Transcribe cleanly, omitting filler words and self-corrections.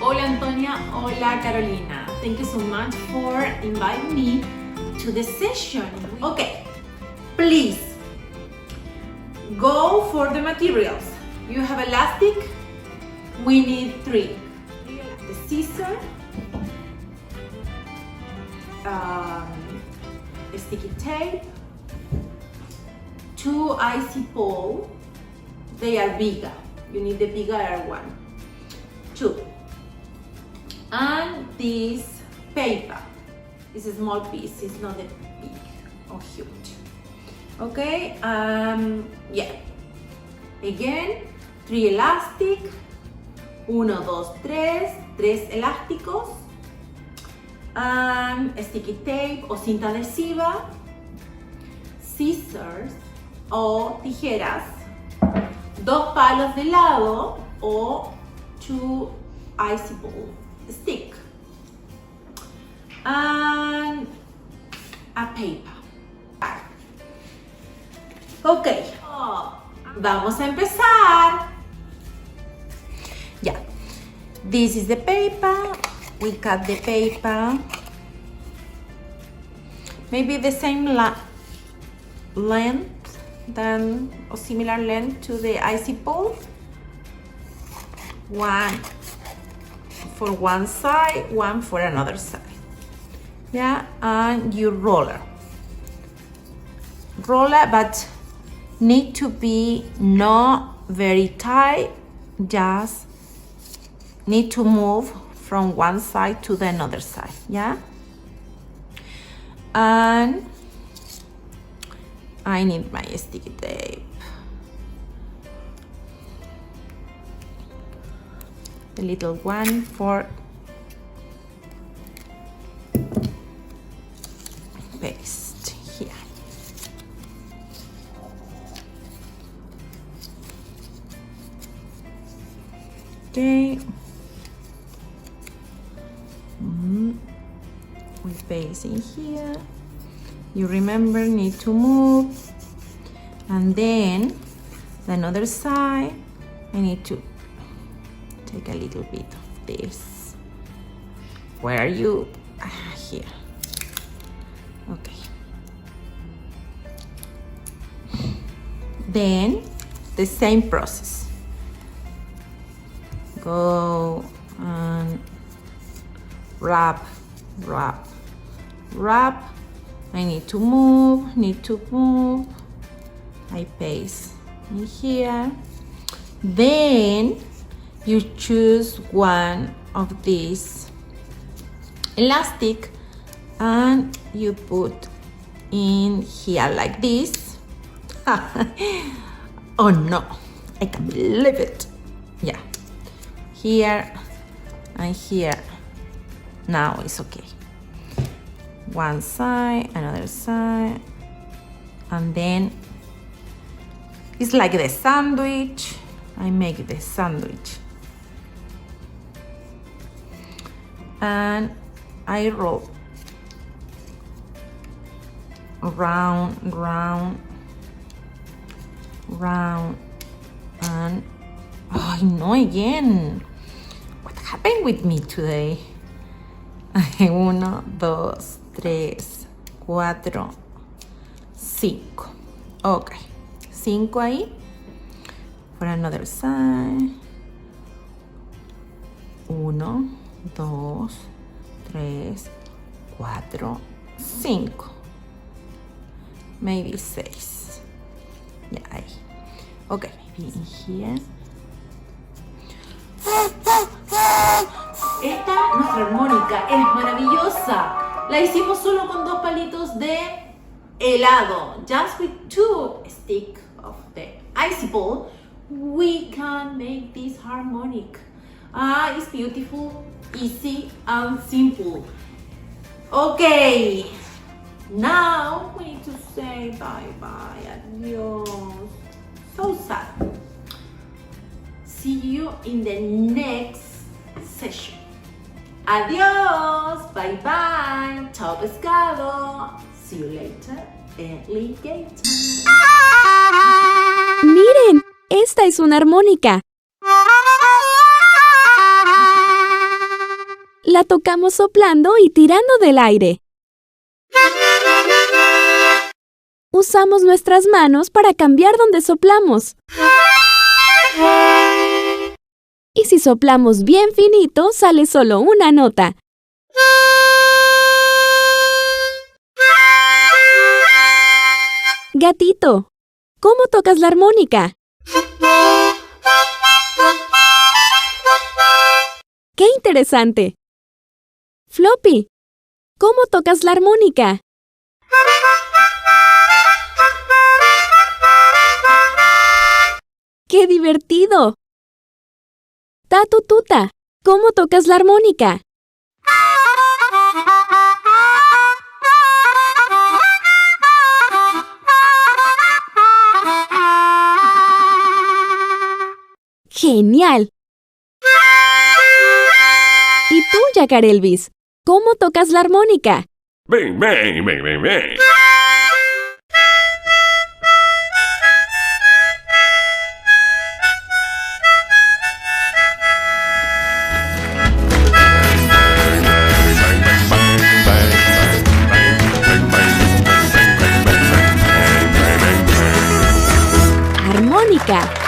Hola Antonia, hola Carolina. Thank you so much for inviting me to the session. Okay, please go for the materials. You have elastic, we need 3. The scissor, sticky tape, 2 icy pole, they are bigger, you need the bigger one, 2, and this paper, this is a small piece, it's not a big or huge, okay, yeah, again, 3 elastic, 1, 2, 3 elásticos, and sticky tape o cinta adhesiva, scissors o tijeras, 2 palos de helado o 2 icy ball stick, and a paper. Ok, vamos a empezar. Yeah, this is the paper. We cut the paper, maybe the same length than or similar length to the icy pole. 1 for one side, 1 for another side. Yeah, and your roller, but need to be not very tight, just need to move from one side to the another side, yeah? And I need my sticky tape. The little one for paste here. Okay. We paste in here. You remember, need to move. And then the other side, I need to take a little bit of this. Where are you? Here. Okay. Then the same process. Go and wrap. I need to move. I paste in here. Then you choose one of these elastic and you put in here like this. Oh no, I can't believe it. Yeah, here and here. Now it's okay. One side, another side, and then it's like the sandwich. I make the sandwich. And I roll round, and oh no, again. What happened with me today? 1, 2, 3, 4, 5. Okay, 5 ahí. For another side. 1, 2, 3, 4, 5. Maybe 6. Yeah, ahí. Okay, maybe in here. Esta, nuestra armónica, es maravillosa. La hicimos solo con 2 palitos de helado. Just with 2 sticks of the icy ball, we can make this harmonic. It's beautiful, easy, and simple. Okay, now we need to say bye-bye, adios. So sad. See you in the next session. Adiós, bye bye, chao pescado. See you later, alligator. ¡Miren! Esta es una armónica. La tocamos soplando y tirando del aire. Usamos nuestras manos para cambiar donde soplamos. Y si soplamos bien finito, sale solo una nota. Gatito, ¿cómo tocas la armónica? ¡Qué interesante! Floppy, ¿cómo tocas la armónica? ¡Qué divertido! Tatututa, ¿cómo tocas la armónica? ¡Genial! ¿Y tú, Yacarelvis? ¿Cómo tocas la armónica? Bang, bang, bang, bang, bang. Armónica.